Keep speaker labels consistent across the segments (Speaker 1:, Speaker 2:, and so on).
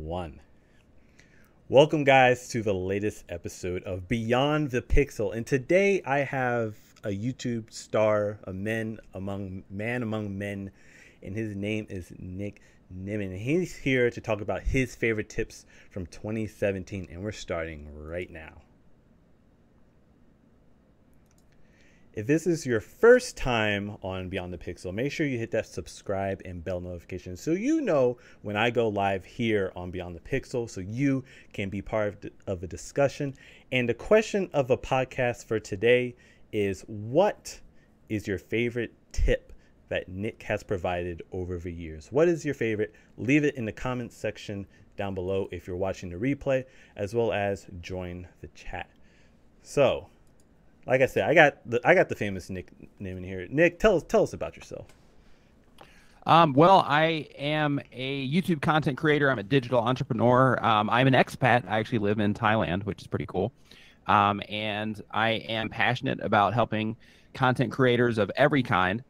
Speaker 1: 1. Welcome, guys, to the latest episode of Beyond the Pixel. And today I have a YouTube star, a man among men, and his name is Nick Nimmin. He's here to talk about his favorite tips from 2017, and we're starting right now. If this is your first time on Beyond the Pixel, make sure you hit that subscribe and bell notification so you know when I go live here on Beyond the Pixel, so you can be part of a discussion. And the question of a podcast for today is, what is your favorite tip that Nick has provided over the years? What is your favorite? Leave it in the comments section down below if you're watching the replay, as well as join the chat. So, like I said, I got the famous Nick Nimmin here. Nick, tell us about yourself.
Speaker 2: Well, I am a YouTube content creator. I'm a digital entrepreneur. I'm an expat. I actually live in Thailand, which is pretty cool. And I am passionate about helping content creators of every kind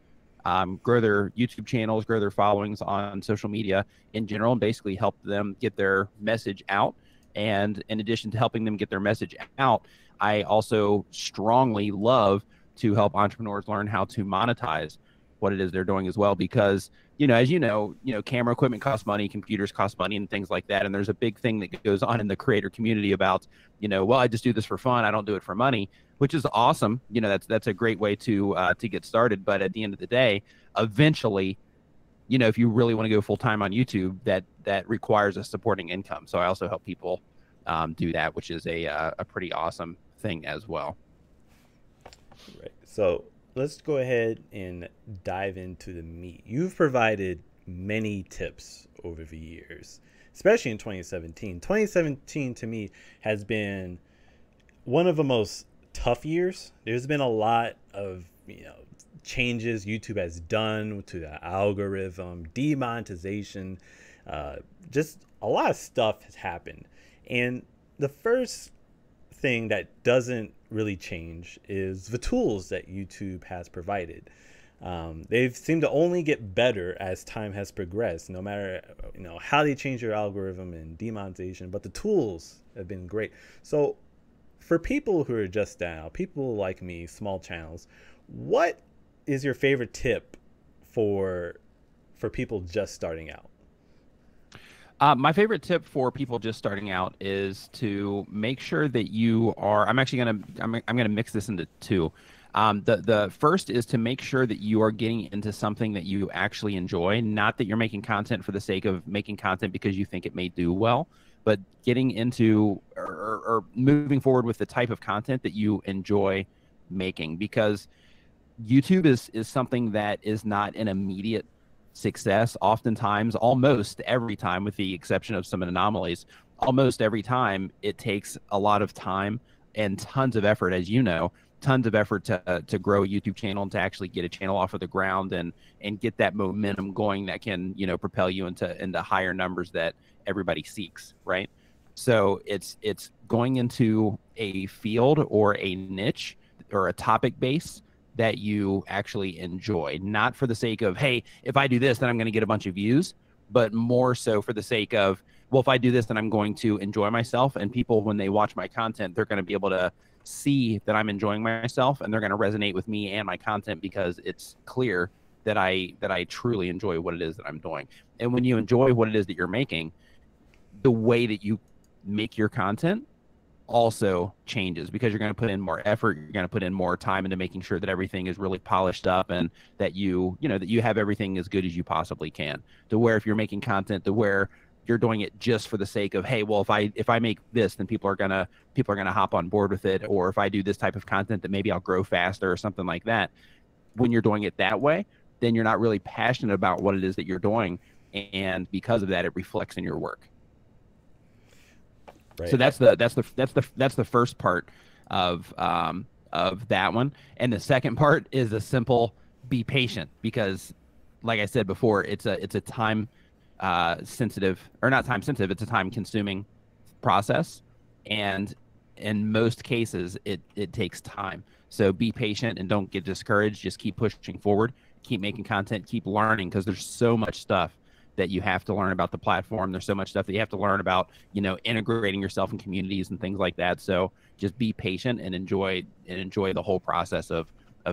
Speaker 2: grow their YouTube channels, grow their followings on social media in general, and basically help them get their message out. And in addition to helping them get their message out, I also strongly love to help entrepreneurs learn how to monetize what it is they're doing as well, because, as you know, camera equipment costs money, computers cost money, and things like that. And there's a big thing that goes on in the creator community about, well, I just do this for fun. I don't do it for money, which is awesome. That's a great way to get started. But at the end of the day, eventually, if you really want to go full time on YouTube, that requires a supporting income. So I also help people do that, which is a pretty awesome thing as well.
Speaker 1: Right. So let's go ahead and dive into the meat. You've provided many tips over the years, especially in 2017. 2017 to me has been one of the most tough years. There's been a lot of changes YouTube has done to the algorithm, demonetization, just a lot of stuff has happened. And the first thing that doesn't really change is the tools that YouTube has provided. They've seemed to only get better as time has progressed, no matter how they change your algorithm and demonetization, but the tools have been great. So for people who are just now, people like me, small channels, what is your favorite tip for people just starting out?
Speaker 2: My favorite tip for people just starting out is to make sure that you are. I'm gonna mix this into two. The first is to make sure that you are getting into something that you actually enjoy, not that you're making content for the sake of making content because you think it may do well, but getting into or moving forward with the type of content that you enjoy making, because YouTube is something that is not an immediate success. Oftentimes, almost every time, with the exception of some anomalies, almost every time it takes a lot of time and tons of effort, as you know, tons of effort to grow a YouTube channel and to actually get a channel off of the ground and get that momentum going that can propel you into higher numbers that everybody seeks, right? So it's going into a field or a niche or a topic base that you actually enjoy, not for the sake of, hey, if I do this, then I'm going to get a bunch of views, but more so for the sake of, well, if I do this, then I'm going to enjoy myself. And people, when they watch my content, they're going to be able to see that I'm enjoying myself, and they're going to resonate with me and my content because it's clear that I truly enjoy what it is that I'm doing. And when you enjoy what it is that you're making, the way that you make your content also changes, because you're going to put in more effort, you're going to put in more time into making sure that everything is really polished up and that you have everything as good as you possibly can. To where if you're making content to where you're doing it just for the sake of, hey, well, if I make this, then people are gonna hop on board with it, or if I do this type of content, that maybe I'll grow faster or something like that. When you're doing it that way, then you're not really passionate about what it is that you're doing, and because of that, it reflects in your work. Right. So that's the first part of that one, and the second part is a simple: be patient, because, like I said before, it's a time sensitive, or not time sensitive, it's a time consuming process, and in most cases it takes time. So be patient and don't get discouraged. Just keep pushing forward, keep making content, keep learning, because there's so much stuff that you have to learn about the platform. There's so much stuff that you have to learn about, integrating yourself in communities and things like that. So just be patient and enjoy the whole process of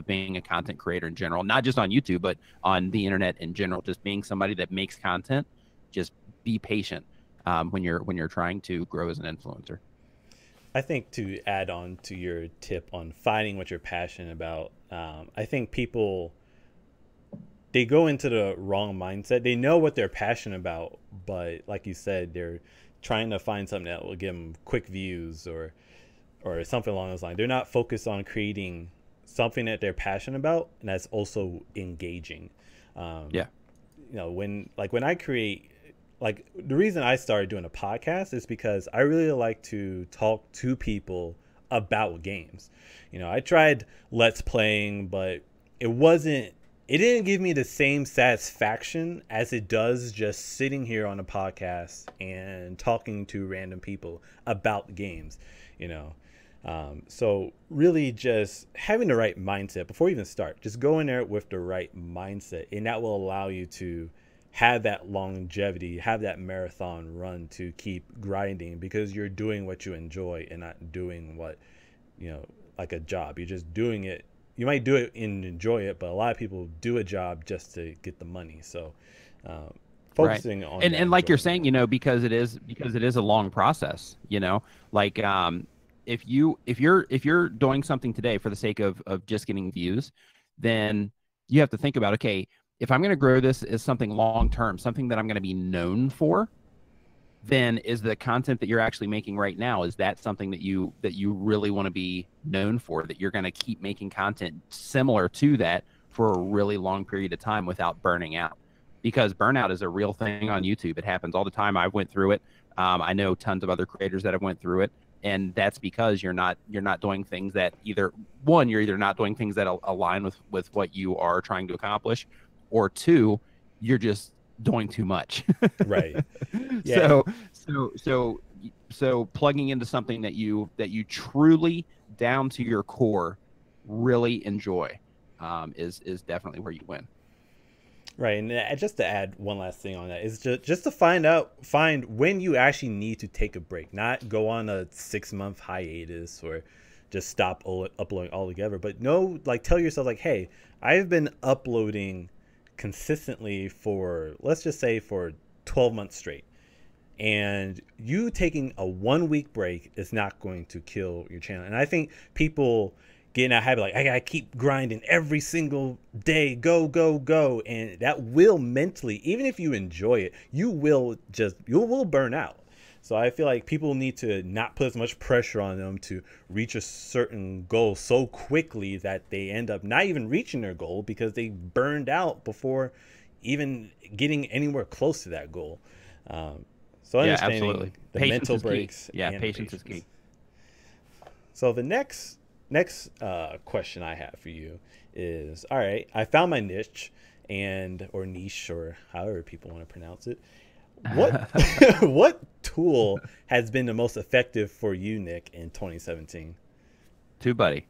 Speaker 2: being a content creator in general, not just on YouTube, but on the internet in general. Just being somebody that makes content. Just be patient when you're trying to grow as an influencer.
Speaker 1: I think to add on to your tip on finding what you're passionate about, I think people, they go into the wrong mindset. They know what they're passionate about, but like you said, they're trying to find something that will give them quick views or something along those lines. They're not focused on creating something that they're passionate about and that's also engaging.
Speaker 2: Yeah.
Speaker 1: When I create, like, the reason I started doing a podcast is because I really like to talk to people about games. I tried Let's Playing, but it didn't give me the same satisfaction as it does just sitting here on a podcast and talking to random people about games, So really just having the right mindset before you even start, just go in there with the right mindset, and that will allow you to have that longevity, have that marathon run to keep grinding, because you're doing what you enjoy and not doing what, like a job. You're just doing it. You might do it and enjoy it, but a lot of people do a job just to get the money. So focusing on
Speaker 2: and like you're saying, because it is a long process, like if you're doing something today for the sake of just getting views, then you have to think about, okay, if I'm going to grow this as something long-term, something that I'm going to be known for, then is the content that you're actually making right now, is that something that you really want to be known for, that you're going to keep making content similar to that for a really long period of time without burning out? Because burnout is a real thing on YouTube. It happens all the time. I went through it. I know tons of other creators that have went through it. And that's because you're not doing things that you're either not doing things that align with what you are trying to accomplish, or two, you're just doing too much.
Speaker 1: Right. Yeah.
Speaker 2: So plugging into something that you truly, down to your core, really enjoy is definitely where you win.
Speaker 1: Right. And just to add one last thing on that is just to find when you actually need to take a break, not go on a 6-month hiatus or just stop uploading altogether, but tell yourself, like, hey, I've been uploading consistently for, let's just say, for 12 months straight, and you taking a 1-week break is not going to kill your channel. And I think people get in that habit, like, I gotta keep grinding every single day, go, and that will mentally, even if you enjoy it, you will burn out. So I feel like people need to not put as much pressure on them to reach a certain goal so quickly that they end up not even reaching their goal because they burned out before even getting anywhere close to that goal. So understanding the mental breaks.
Speaker 2: Yeah, patience is key.
Speaker 1: So the next question I have for you is, all right, I found my niche or niche, or however people want to pronounce it. What tool has been the most effective for you, Nick, in 2017?
Speaker 2: Tubebuddy.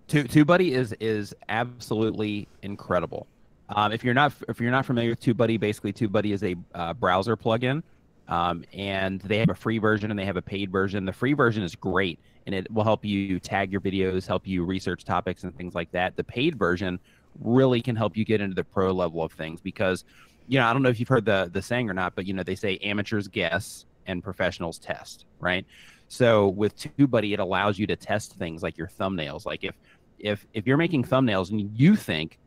Speaker 2: Tubebuddy is absolutely incredible. If you're not familiar with Tubebuddy, basically Tubebuddy is a browser plugin, and they have a free version and they have a paid version. The free version is great, and it will help you tag your videos, help you research topics and things like that. The paid version really can help you get into the pro level of things, because I don't know if you've heard the saying or not, but they say amateurs guess and professionals test, right? So with TubeBuddy, it allows you to test things like your thumbnails. Like if you're making thumbnails and you think,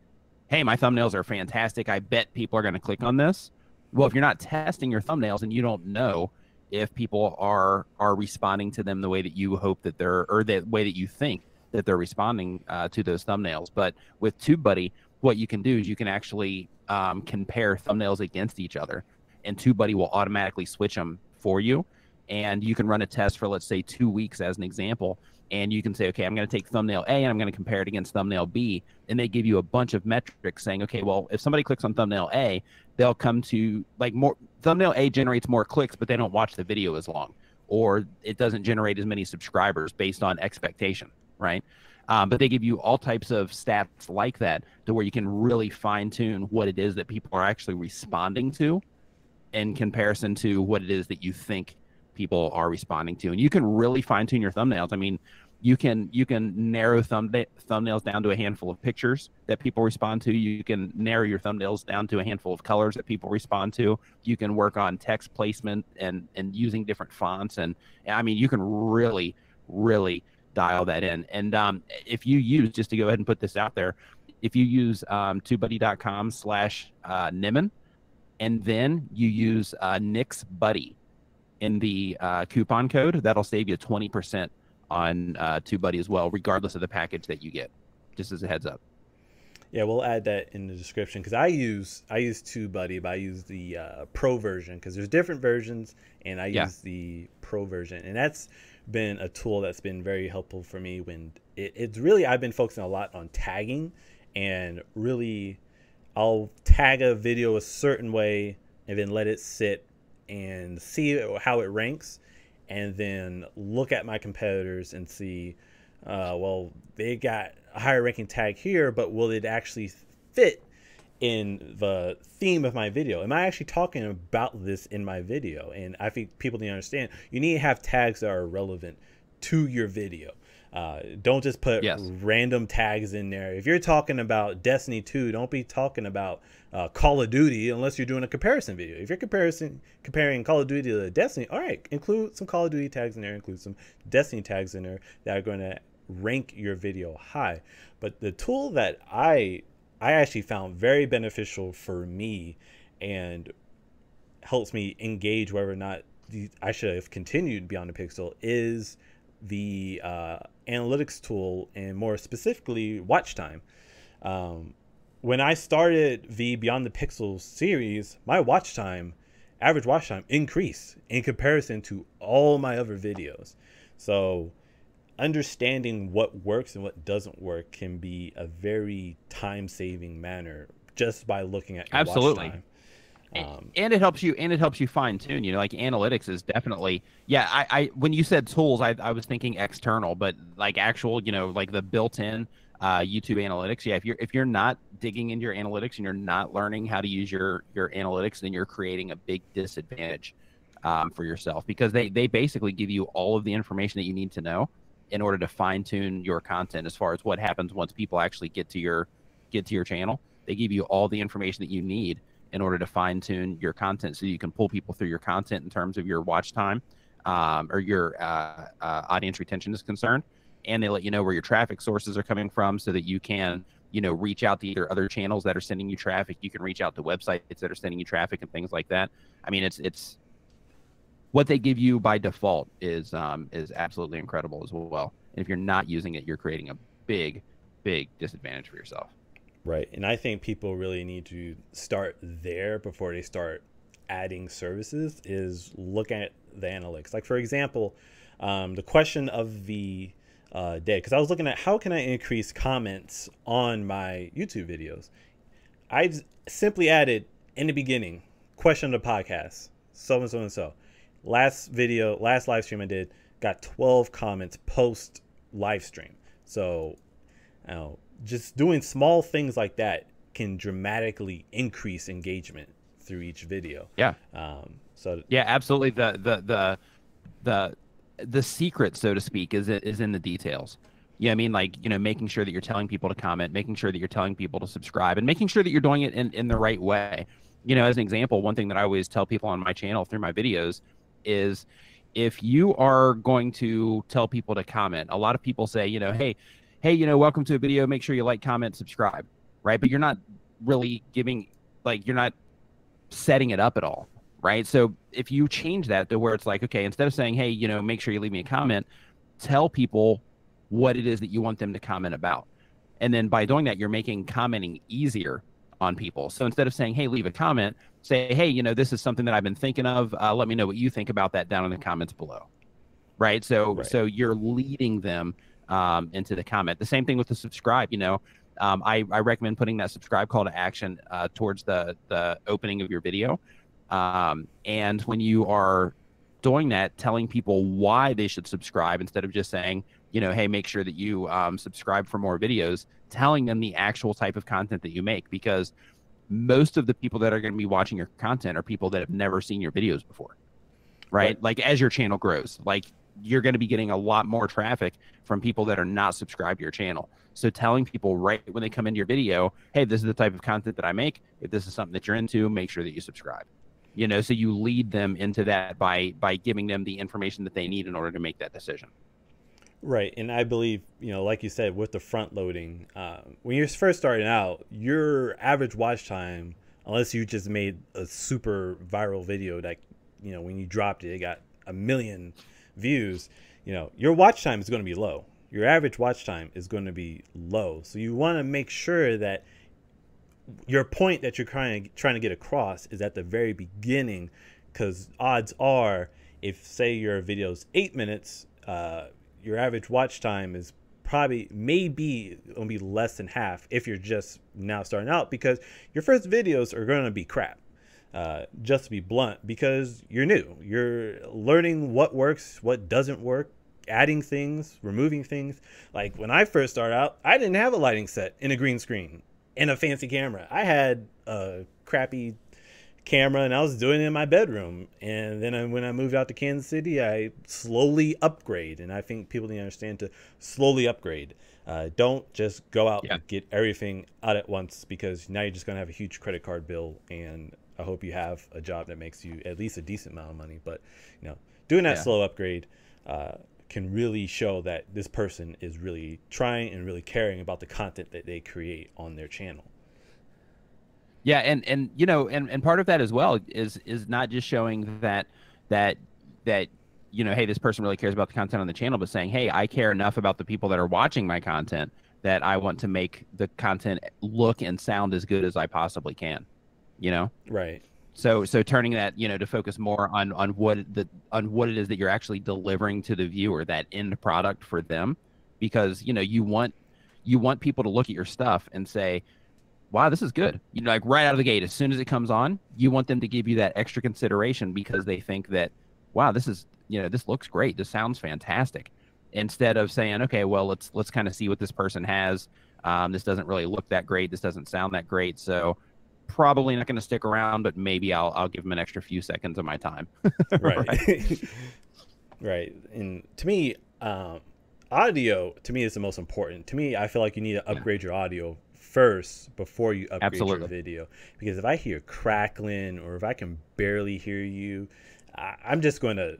Speaker 2: hey, my thumbnails are fantastic, I bet people are going to click on this. Well, if you're not testing your thumbnails and you don't know if people are responding to them the way that you hope that or the way that you think that they're responding to those thumbnails. But with TubeBuddy, what you can do is you can actually compare thumbnails against each other, and TubeBuddy will automatically switch them for you. And you can run a test for, let's say, 2 weeks as an example. And you can say, okay, I'm going to take thumbnail A and I'm going to compare it against thumbnail B. And they give you a bunch of metrics saying, okay, well, if somebody clicks on thumbnail A, they'll come to more. Thumbnail A generates more clicks, but they don't watch the video as long, or it doesn't generate as many subscribers based on expectation, right? But they give you all types of stats like that, to where you can really fine tune what it is that people are actually responding to, in comparison to what it is that you think people are responding to. And you can really fine tune your thumbnails. I mean, you can narrow thumbnails down to a handful of pictures that people respond to. You can narrow your thumbnails down to a handful of colors that people respond to. You can work on text placement and using different fonts. And I mean, you can really, really dial that in. And if you use, just to go ahead and put this out there, if you use tubebuddy.com/Nimmin, and then you use Nick's Buddy in the coupon code, that'll save you 20% on Tubebuddy as well, regardless of the package that you get, just as a heads up.
Speaker 1: Yeah, we'll add that in the description, because I use Tubebuddy, but I use the pro version, because there's different versions, and I use the pro version, and that's been a tool that's been very helpful for me when it's really, I've been focusing a lot on tagging, and really I'll tag a video a certain way and then let it sit and see how it ranks, and then look at my competitors and see, well, they got a higher ranking tag here, but will it actually fit in the theme of my video? Am I actually talking about this in my video? And I think people need to understand, you need to have tags that are relevant to your video. Don't just put random tags in there. If you're talking about Destiny 2, don't be talking about Call of Duty unless you're doing a comparison video. If you're comparing Call of Duty to Destiny, all right, include some Call of Duty tags in there, include some Destiny tags in there that are going to rank your video high. But the tool that I actually found very beneficial for me and helps me engage whether or not I should have continued Beyond the Pixel is the analytics tool, and more specifically watch time. When I started the Beyond the Pixel series, my watch time, average watch time, increased in comparison to all my other videos. So understanding what works and what doesn't work can be a very time-saving manner just by looking at your watch time.
Speaker 2: And it helps you fine tune, you know, like analytics is definitely, I when you said tools, I was thinking external, but like actual, you know, like the built-in YouTube analytics. Yeah. If you're not digging into your analytics and you're not learning how to use your analytics, then you're creating a big disadvantage for yourself, because they basically give you all of the information that you need to know in order to fine tune your content as far as what happens once people actually get to your channel. They give you all the information that you need in order to fine tune your content, so you can pull people through your content in terms of your watch time or your audience retention is concerned. And they let you know where your traffic sources are coming from, so that you can, you know, reach out to either other channels that are sending you traffic. You can reach out to websites that are sending you traffic and things like that. I mean, it's what they give you by default is absolutely incredible as well. And if you're not using it, you're creating a big disadvantage for yourself.
Speaker 1: Right. And I think people really need to start there before they start adding services, is look at the analytics. Like, for example, the question of the day, because I was looking at how can I increase comments on my YouTube videos. I simply added in the beginning, question of the podcast, so and so and so. Last live stream I did, got 12 comments post live stream. So, you know, just doing small things like that can dramatically increase engagement through each video.
Speaker 2: Yeah.
Speaker 1: So
Speaker 2: yeah, absolutely. The secret, so to speak, is in the details. Yeah, I mean, like, you know, making sure that you're telling people to comment, making sure that you're telling people to subscribe, and making sure that you're doing it in the right way. You know, as an example, one thing that I always tell people on my channel through my videos is, if you are going to tell people to comment, a lot of people say, you know, hey, you know, welcome to a video, make sure you like, comment, subscribe, right? But you're not really giving, like, you're not setting it up at all, right? So if you change that to where it's like, okay, instead of saying, hey, you know, make sure you leave me a comment, tell people what it is that you want them to comment about. And then by doing that, you're making commenting easier on people. So instead of saying, hey, leave a comment, say, hey, you know, this is something that I've been thinking of. Let me know what you think about that down in the comments below. Right. So you're leading them into the comment. The same thing with the subscribe. You know, I recommend putting that subscribe call to action towards the opening of your video. And when you are doing that, telling people why they should subscribe, instead of just saying, you know, hey, make sure that you subscribe for more videos, telling them the actual type of content that you make, because most of the people that are going to be watching your content are people that have never seen your videos before, right?
Speaker 1: Right.
Speaker 2: Like as your channel grows, like you're going to be getting a lot more traffic from people that are not subscribed to your channel. So telling people right when they come into your video, hey, this is the type of content that I make. If this is something that you're into, make sure that you subscribe. You know, so you lead them into that by giving them the information that they need in order to make that decision.
Speaker 1: Right, and I believe, like you said, with the front loading, when you're first starting out, your average watch time, unless you just made a super viral video that, when you dropped it, it got 1 million views, your watch time is going to be low. Your average watch time is going to be low. So you want to make sure that your point that you're trying to get across is at the very beginning, because odds are, if say your video's 8 minutes, your average watch time is probably maybe gonna be less than half if you're just now starting out, because your first videos are going to be crap, just to be blunt, because you're new, you're learning what works, what doesn't work, adding things, removing things. Like when I first started out, I didn't have a lighting set in a green screen and a fancy camera. I had a crappy camera and I was doing it in my bedroom. And then when I moved out to Kansas City, I slowly upgrade. And I think people need to understand to slowly upgrade. Don't just go out and get everything out at once, because now you're just going to have a huge credit card bill. And I hope you have a job that makes you at least a decent amount of money. But, doing that slow upgrade can really show that this person is really trying and really caring about the content that they create on their channel.
Speaker 2: Yeah, and part of that as well is not just showing that hey, this person really cares about the content on the channel, but saying, hey, I care enough about the people that are watching my content that I want to make the content look and sound as good as I possibly can.
Speaker 1: Right.
Speaker 2: So turning that, to focus more on what it is that you're actually delivering to the viewer, that end product for them, because you want people to look at your stuff and say, wow, this is good. Like right out of the gate, as soon as it comes on, you want them to give you that extra consideration because they think that, wow, this is, this looks great, this sounds fantastic, instead of saying, okay, well, let's kind of see what this person has. This doesn't really look that great, this doesn't sound that great, so probably not going to stick around, but maybe I'll give them an extra few seconds of my time.
Speaker 1: Right. Right. And to me, audio to me is the most important. To me, I feel like you need to upgrade your audio first before you upgrade your video, because if I hear crackling or if I can barely hear you, I'm just going to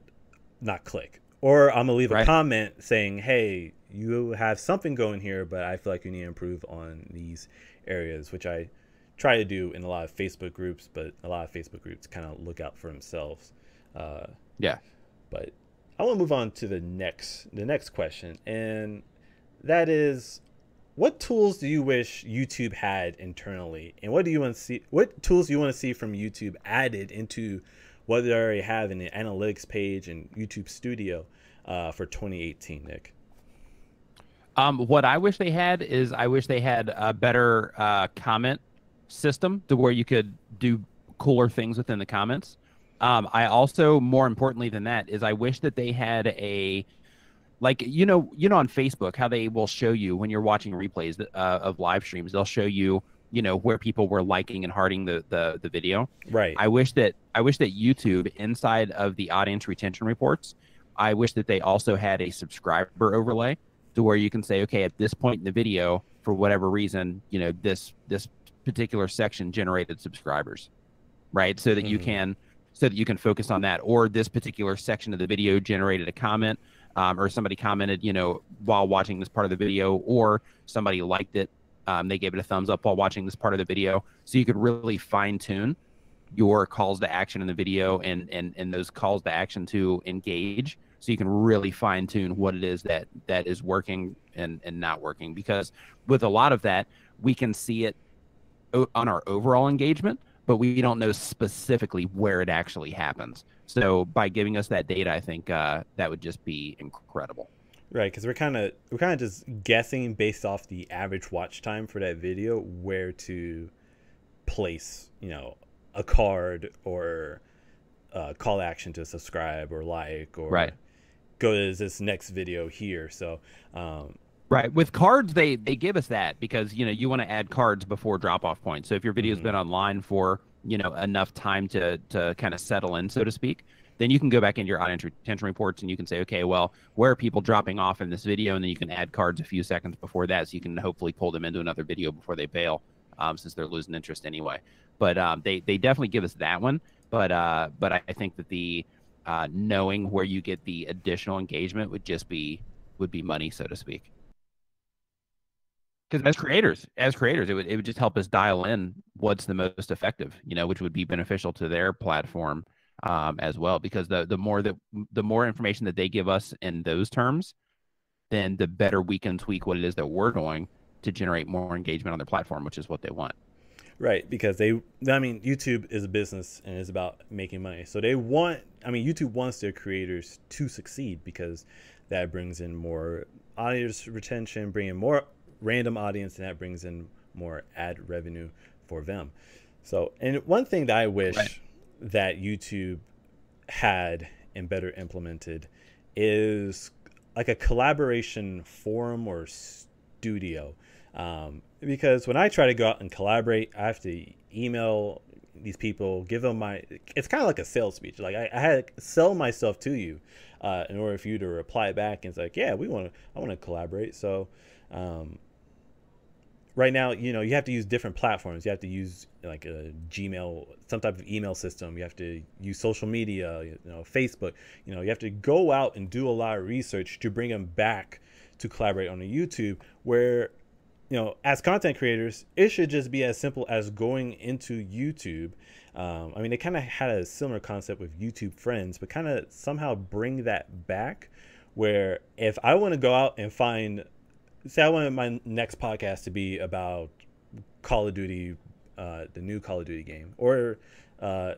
Speaker 1: not click, or I'm gonna leave a comment saying, hey, you have something going here, but I feel like you need to improve on these areas, which I try to do in a lot of Facebook groups, but a lot of Facebook groups kind of look out for themselves. But I want to move on to the next question, and that is, what tools do you wish YouTube had internally, and what tools do you want to see from YouTube added into what they already have in the analytics page and YouTube Studio for 2018, Nick?
Speaker 2: What I wish they had is, I wish they had a better comment system to where you could do cooler things within the comments. I also, more importantly than that, is I wish that they had a, like, on Facebook, how they will show you when you're watching replays of live streams, they'll show you, where people were liking and hearting the video.
Speaker 1: Right.
Speaker 2: I wish that YouTube, inside of the audience retention reports, I wish that they also had a subscriber overlay to where you can say, okay, at this point in the video, for whatever reason, this particular section generated subscribers, right? So that you can focus on that, or this particular section of the video generated a comment, or somebody commented, while watching this part of the video, or somebody liked it. They gave it a thumbs up while watching this part of the video. So you could really fine tune your calls to action in the video and those calls to action to engage. So you can really fine tune what it is that is working and not working, because with a lot of that, we can see it on our overall engagement, but we don't know specifically where it actually happens. So by giving us that data, I think that would just be incredible.
Speaker 1: Right, because we're kind of just guessing based off the average watch time for that video where to place, a card or a call to action to subscribe or like, or go to this next video here. So
Speaker 2: Right. With cards, they give us that because, you want to add cards before drop off point. So if your video's
Speaker 1: Hmm.
Speaker 2: been online for, enough time to kind of settle in, so to speak, then you can go back into your audience retention reports and you can say, okay, well, where are people dropping off in this video? And then you can add cards a few seconds before that, so you can hopefully pull them into another video before they bail, since they're losing interest anyway. But they definitely give us that one. But I think that the knowing where you get the additional engagement would be money, so to speak. Because as creators, it would just help us dial in what's the most effective, which would be beneficial to their platform, as well. Because the more information that they give us in those terms, then the better we can tweak what it is that we're doing to generate more engagement on their platform, which is what they want.
Speaker 1: Right, because I mean, YouTube is a business and it's about making money. So I mean, YouTube wants their creators to succeed because that brings in more audience retention, bringing more random audience, and that brings in more ad revenue for them. So, and one thing that I
Speaker 2: Right.
Speaker 1: wish that YouTube had and better implemented is like a collaboration forum or studio. Because when I try to go out and collaborate, I have to email these people, give them my. It's kind of like a sales speech. Like I had to sell myself to you in order for you to reply back. And it's like, yeah, I want to collaborate. So um, right now, you have to use different platforms. You have to use like a Gmail, some type of email system. You have to use social media, Facebook. You have to go out and do a lot of research to bring them back to collaborate on a YouTube where, as content creators, it should just be as simple as going into YouTube. I mean, they kind of had a similar concept with YouTube Friends, but kind of somehow bring that back where if I want to go out and find, say I want my next podcast to be about Call of Duty, the new Call of Duty game, or uh,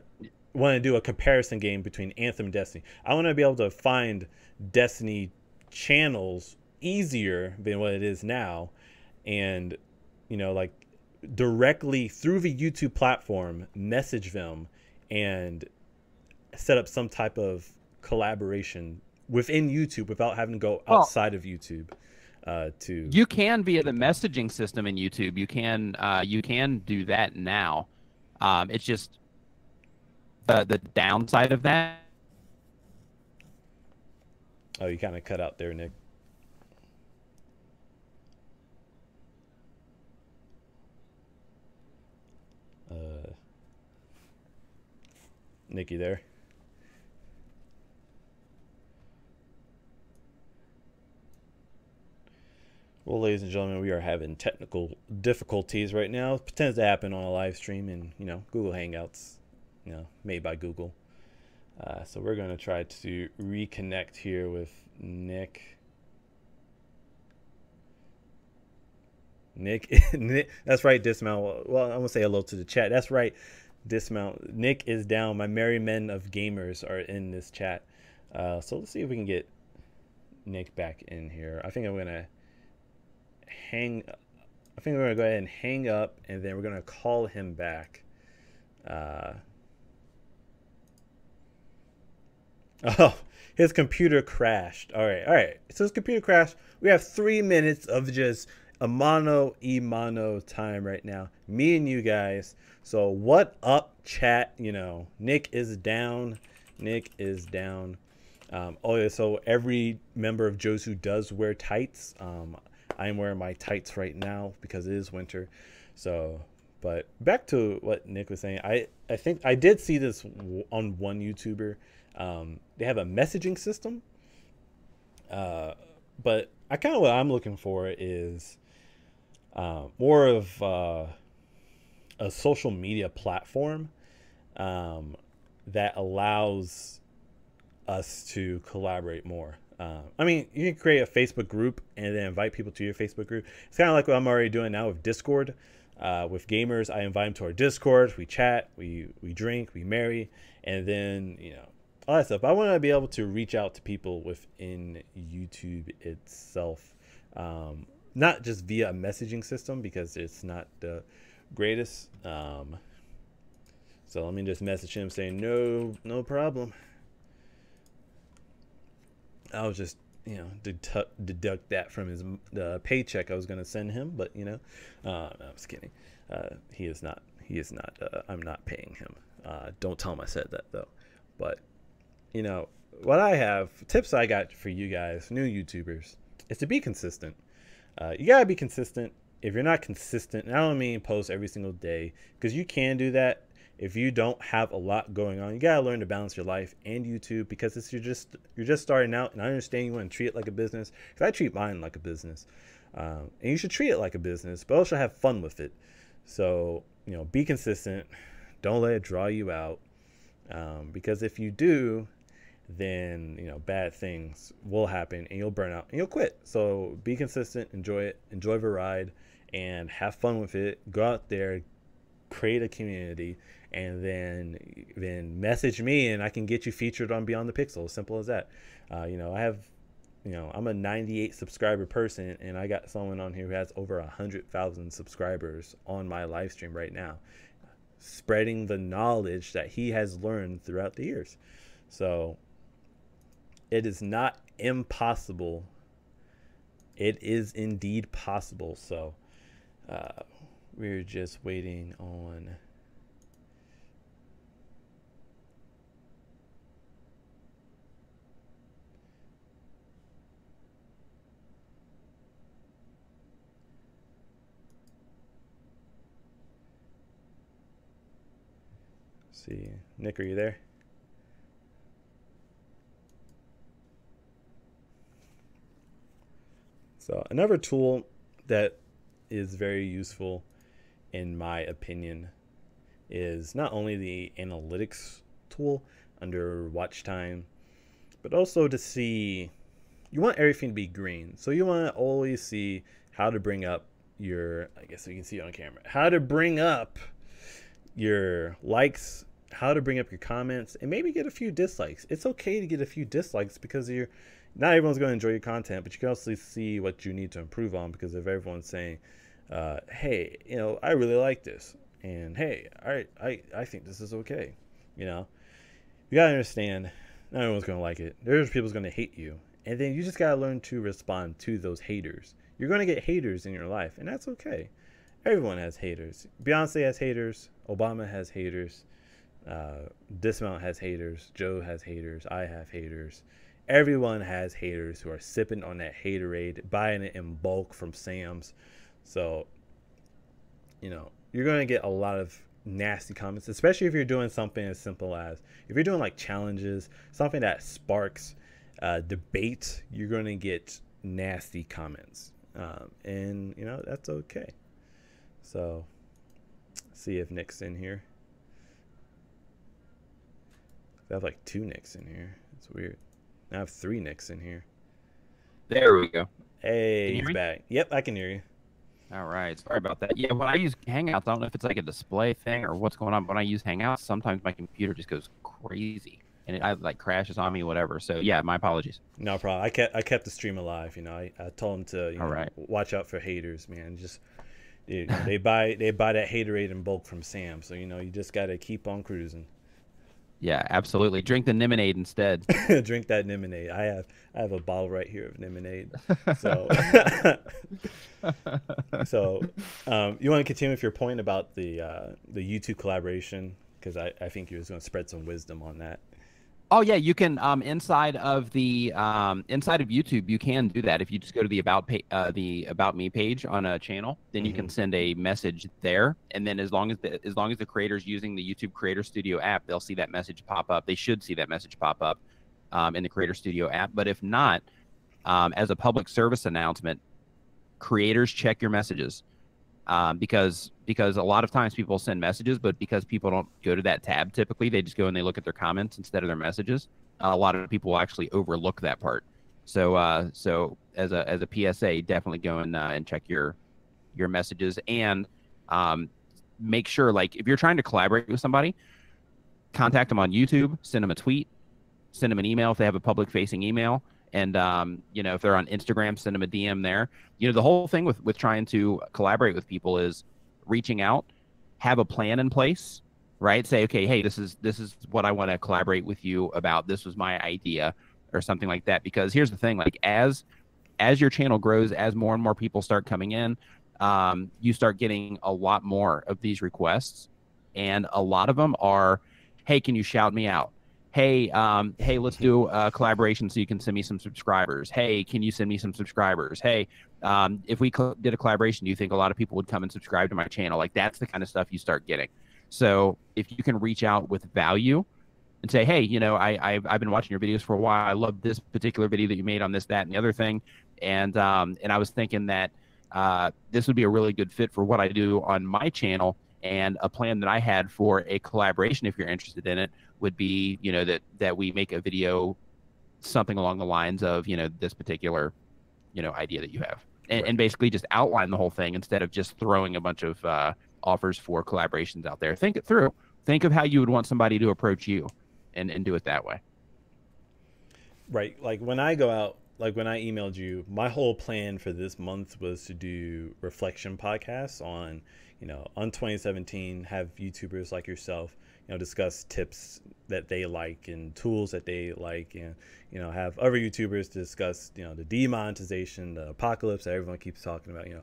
Speaker 1: want to do a comparison game between Anthem and Destiny. I want to be able to find Destiny channels easier than what it is now, and like directly through the YouTube platform, message them and set up some type of collaboration within YouTube without having to go
Speaker 2: Well,
Speaker 1: outside of YouTube to.
Speaker 2: you can via the messaging system in YouTube. You can do that now. It's just the downside of that.
Speaker 1: Oh, you kind of cut out there, Nick. Uh, Nikki there. Well, ladies and gentlemen, we are having technical difficulties right now. It tends to happen on a live stream and, Google Hangouts, made by Google. So we're going to try to reconnect here with Nick. Nick, that's right, Dismount. Well, I'm going to say hello to the chat. That's right, Dismount. Nick is down. My merry men of gamers are in this chat. So let's see if we can get Nick back in here. I think I'm going to hang I think we're going to go ahead and hang up, and then we're going to call him back. Uh, oh, his computer crashed. All right, all right. So his computer crashed. We have 3 minutes of just a mano y mano time right now. Me and you guys. So what up, chat? Nick is down. Nick is down. Oh, yeah, so every member of Josu does wear tights. I am wearing my tights right now because it is winter. So, but back to what Nick was saying. I think I did see this on one YouTuber. They have a messaging system. But I kind of what I'm looking for is more of a social media platform that allows us to collaborate more. I mean, you can create a Facebook group and then invite people to your Facebook group. It's kind of like what I'm already doing now with Discord. With gamers, I invite them to our Discord. We chat, we drink, we marry, and then all that stuff. I want to be able to reach out to people within YouTube itself, not just via a messaging system because it's not the greatest. So let me just message him saying no problem. I was just deduct that from his paycheck I was going to send him, but no, I was kidding. He is not. He is not. I'm not paying him. Don't tell him I said that though. But what I have tips I got for you guys, new YouTubers, is to be consistent. You gotta be consistent. If you're not consistent, and I don't mean post every single day, because you can do that. If you don't have a lot going on, you gotta learn to balance your life and YouTube, because you're just starting out, and I understand you want to treat it like a business, because I treat mine like a business, and you should treat it like a business, but also have fun with it. So be consistent. Don't let it draw you out, because if you do, then bad things will happen and you'll burn out and you'll quit. So be consistent, enjoy it, enjoy the ride, and have fun with it. Go out there, create a community, and then message me and I can get you featured on Beyond the Pixel. Simple as that. I have I'm a 98 subscriber person, and I got someone on here who has over 100,000 subscribers on my live stream right now, spreading the knowledge that he has learned throughout the years. So it is not impossible. It is indeed possible. So we're just waiting on see. Nick, are you there? So another tool that is very useful, in my opinion, is not only the analytics tool under watch time, but also to see, you want everything to be green. So you want to always see how to bring up your, I guess you can see it on camera, how to bring up your likes, how to bring up your comments, and maybe get a few dislikes. It's okay to get a few dislikes, because not everyone's going to enjoy your content, but you can also see what you need to improve on, because if everyone's saying, hey, I really like this, and hey, I think this is okay. You got to understand, not everyone's going to like it. There's people's going to hate you. And then you just got to learn to respond to those haters. You're going to get haters in your life, and that's okay. Everyone has haters. Beyonce has haters. Obama has haters. Dismount has haters. Joe has haters. I have haters. Everyone has haters who are sipping on that haterade, buying it in bulk from Sam's. So, you're going to get a lot of nasty comments, especially if you're doing something as simple as, if you're doing like challenges, something that sparks debate, you're going to get nasty comments. And, that's okay. So, see if Nick's in here. I have like 2 Nicks in here. It's weird. I have 3 Nicks in here.
Speaker 2: There we go.
Speaker 1: Hey, he's back. Yep, I can hear you.
Speaker 2: All right. Sorry about that. Yeah, when I use Hangouts, I don't know if it's like a display thing or what's going on. But when I use Hangouts, sometimes my computer just goes crazy and it like crashes on me, whatever. So yeah, my apologies.
Speaker 1: No problem. I kept the stream alive. I told him to watch out for haters, man. Just they buy that haterade in bulk from Sam. So you just got to keep on cruising.
Speaker 2: Yeah, absolutely. Drink the Nimminade instead.
Speaker 1: Drink that Nimminade. I have a bottle right here of Nimminade. So, you want to continue with your point about the YouTube collaboration, because I think you was going to spread some wisdom on that.
Speaker 2: Oh yeah, you can inside of YouTube, you can do that. If you just go to the About Me page on a channel, then you can send a message there, and then as long as the creator's using the YouTube Creator Studio app, they'll see that message pop up. They should see that message pop up in the Creator Studio app. But if not, as a public service announcement, creators, check your messages. Because a lot of times people send messages, but because people don't go to that tab typically, they just go and they look at their comments instead of their messages. A lot of people will actually overlook that part. So so as a PSA, definitely go and check your messages, and make sure, like, if you're trying to collaborate with somebody, contact them on YouTube, send them a tweet, send them an email if they have a public facing email. And, if they're on Instagram, send them a DM there. The whole thing with trying to collaborate with people is reaching out, have a plan in place, right? Say, okay, hey, this is what I want to collaborate with you about. This was my idea, or something like that. Because here's the thing, like as your channel grows, as more and more people start coming in, you start getting a lot more of these requests, and a lot of them are, hey, can you shout me out? Hey, hey, let's do a collaboration so you can send me some subscribers. Hey, can you send me some subscribers? Hey, if we did a collaboration, do you think a lot of people would come and subscribe to my channel? Like, that's the kind of stuff you start getting. So if you can reach out with value and say, hey, you know, I've been watching your videos for a while. I love this particular video that you made on this, that, and the other thing. And I was thinking that this would be a really good fit for what I do on my channel. And a plan that I had for a collaboration, if you're interested in it, would be, you know, that we make a video, something along the lines of, you know, this particular, you know, idea that you have, and basically just outline the whole thing instead of just throwing a bunch of offers for collaborations out there. Think it through. Think of how you would want somebody to approach you, and do it that way.
Speaker 1: Right. Like when I go out, like when I emailed you, my whole plan for this month was to do reflection podcasts on, you know, on 2017, have YouTubers like yourself, you know, discuss tips that they like and tools that they like, and, you know, have other YouTubers discuss, you know, the demonetization, the apocalypse that everyone keeps talking about, you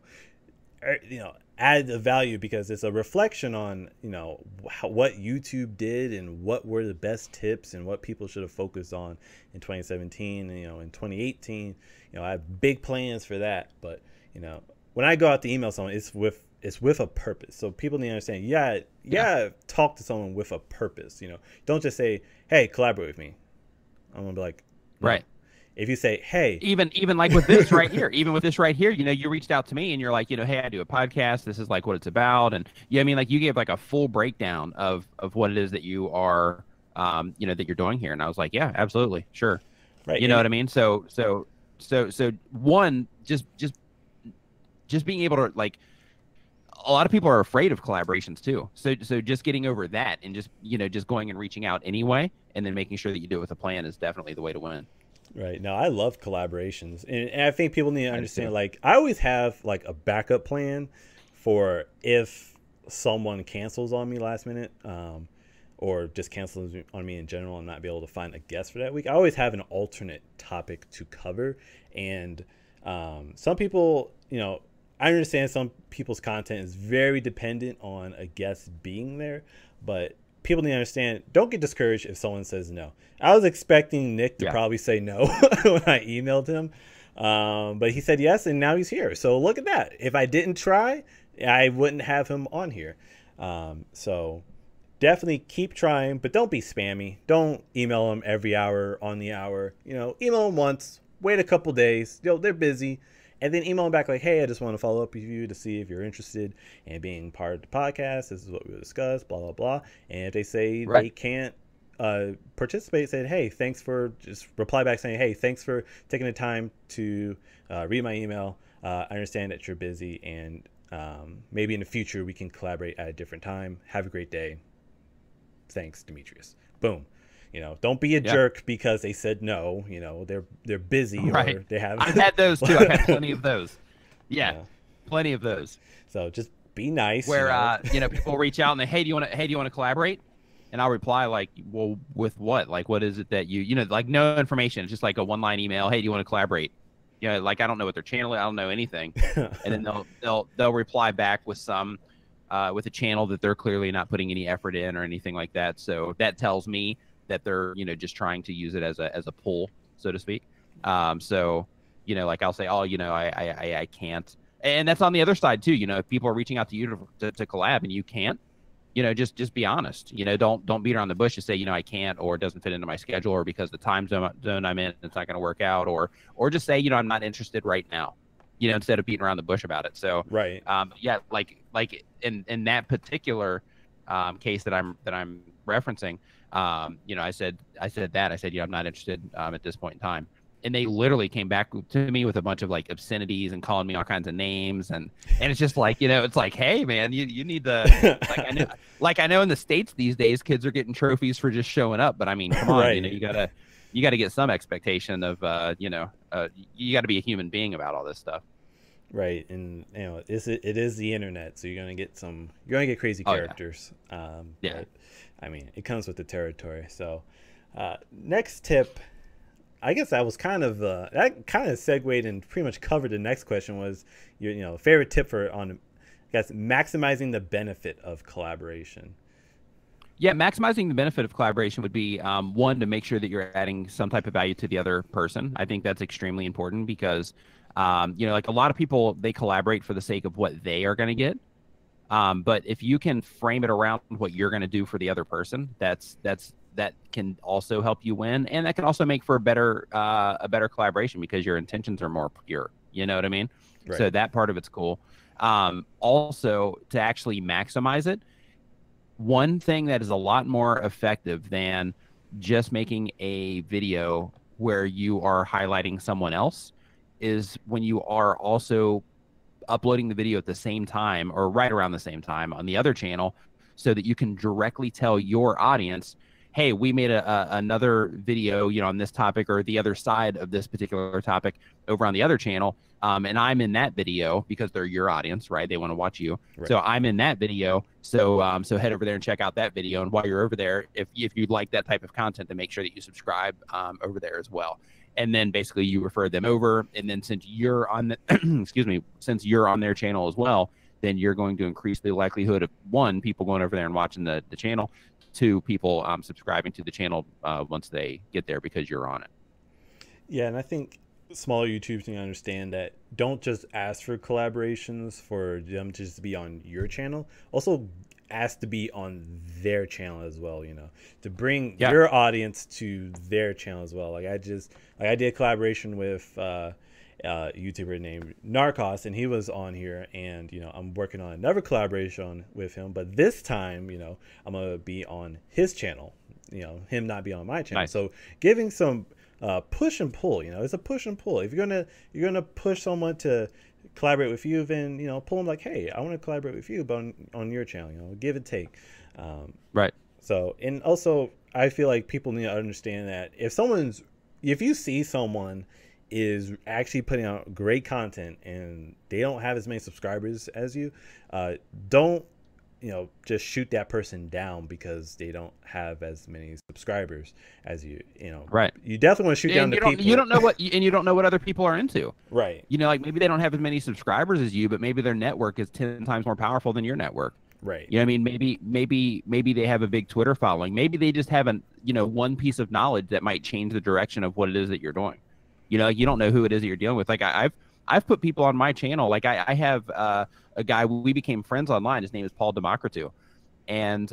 Speaker 1: know, add the value, because it's a reflection on, you know, what YouTube did and what were the best tips and what people should have focused on in 2017. And, you know, in 2018, you know, I have big plans for that. But, you know, when I go out to email someone, it's with a purpose. So people need to understand, yeah, talk to someone with a purpose. You know, don't just say, hey, collaborate with me. I'm gonna be like, no.
Speaker 2: Right.
Speaker 1: If you say, hey,
Speaker 2: even like with this right here, even with this right here, you know, you reached out to me and you're like, you know, hey, I do a podcast. This is like what it's about. And yeah, I mean, like you gave like a full breakdown of what it is that you are, you know, that you're doing here. And I was like, yeah, absolutely. Sure.
Speaker 1: right.
Speaker 2: You know what I mean? So one, just being able to, like, a lot of people are afraid of collaborations too. So just getting over that and just, you know, just going and reaching out anyway, and then making sure that you do it with a plan is definitely the way to win.
Speaker 1: Right. Now, I love collaborations. And I think people need to understand, like, I always have, like, a backup plan for if someone cancels on me last minute, or just cancels on me in general and not be able to find a guest for that week. I always have an alternate topic to cover. And some people, you know, I understand some people's content is very dependent on a guest being there, but people need to understand, don't get discouraged if someone says no. I was expecting Nick to probably say no when I emailed him, but he said yes, and now he's here. So look at that. If I didn't try, I wouldn't have him on here. So definitely keep trying, but don't be spammy. Don't email them every hour on the hour. You know, email them once, wait a couple days. You know, they're busy. And then email them back like, hey, I just want to follow up with you to see if you're interested in being part of the podcast. This is what we discussed, blah, blah, blah. And if they say they can't participate, say, hey, thanks for, just reply back saying, hey, thanks for taking the time to read my email. I understand that you're busy, and maybe in the future we can collaborate at a different time. Have a great day. Thanks, Demetrius. Boom. You know, don't be a jerk because they said no. You know, they're busy, or they have.
Speaker 2: I've had those too. I've had plenty of those. Yeah, plenty of those.
Speaker 1: So just be nice.
Speaker 2: Where you know, people reach out and they, hey, do you want to collaborate? And I'll reply like, well, with what? Like, what is it that you know, like no information. It's just like a one-line email. Hey, do you want to collaborate? You know, like I don't know what their channel is. I don't know anything. And then they'll reply back with some with a channel that they're clearly not putting any effort in or anything like that. So that tells me that they're, you know, just trying to use it as a pull, so to speak. So, you know, like I'll say, oh, you know, I can't. And that's on the other side too. You know, if people are reaching out to you to collab and you can't, you know, just be honest. You know, don't beat around the bush and say, you know, I can't, or it doesn't fit into my schedule, or because the time zone I'm in, it's not going to work out, or just say, you know, I'm not interested right now, you know, instead of beating around the bush about it. So, yeah, like in that particular case that I'm referencing, you know, I said, you know, I'm not interested at this point in time. And they literally came back to me with a bunch of like obscenities and calling me all kinds of names. And it's just like, you know, it's like, hey man, you need to, I know in the States these days, kids are getting trophies for just showing up. But I mean, come on, you know, you gotta get some expectation of, you know, you gotta be a human being about all this stuff.
Speaker 1: Right. And you know, it is the internet. So you're going to get crazy characters. But, I mean, it comes with the territory. So next tip I guess that was kind of that kind of segued and pretty much covered the next question was your favorite tip for on, I guess, maximizing the benefit of collaboration.
Speaker 2: Yeah, maximizing the benefit of collaboration would be one, to make sure that you're adding some type of value to the other person. I think that's extremely important because, like a lot of people, they collaborate for the sake of what they are going to get. But if you can frame it around what you're going to do for the other person, that can also help you win, and that can also make for a better collaboration because your intentions are more pure. You know what I mean?
Speaker 1: Right.
Speaker 2: So that part of it's cool. Also, to actually maximize it, one thing that is a lot more effective than just making a video where you are highlighting someone else is when you are also uploading the video at the same time or right around the same time on the other channel, so that you can directly tell your audience, hey, we made another video, on this topic or the other side of this particular topic over on the other channel. And I'm in that video because they're your audience, right? They want to watch you.
Speaker 1: Right.
Speaker 2: So I'm in that video. So head over there and check out that video. And while you're over there, if you'd like that type of content, then make sure that you subscribe over there as well. And then basically you refer them over. And then since you're on the, since you're on their channel as well, then you're going to increase the likelihood of, one, people going over there and watching the channel, two, people subscribing to the channel once they get there because you're on it.
Speaker 1: Yeah, and I think smaller YouTubers need to understand that don't just ask for collaborations for them to just be on your channel. Also ask to be on their channel as well, to bring your audience to their channel as well. Like I did a collaboration with YouTuber named Narcos, and he was on here, and I'm working on another collaboration with him, but this time I'm gonna be on his channel, him not be on my channel. Nice. So giving some push and pull, it's a push and pull. If you're gonna push someone to collaborate with you, then pull them like, hey, I want to collaborate with you, but on your channel, give and take.
Speaker 2: Right.
Speaker 1: So, and also I feel like people need to understand that if you see someone is actually putting out great content and they don't have as many subscribers as you, don't just shoot that person down because they don't have as many subscribers as you.
Speaker 2: Right.
Speaker 1: You definitely want to shoot down the people.
Speaker 2: You don't know what other people are into.
Speaker 1: Right.
Speaker 2: Like maybe they don't have as many subscribers as you, but maybe their network is 10 times more powerful than your network.
Speaker 1: Right.
Speaker 2: I mean, maybe they have a big Twitter following. Maybe they just have one piece of knowledge that might change the direction of what it is that you're doing. Like you don't know who it is that you're dealing with. Like I've put people on my channel. Like I have a guy, we became friends online. His name is Paul Democritou. And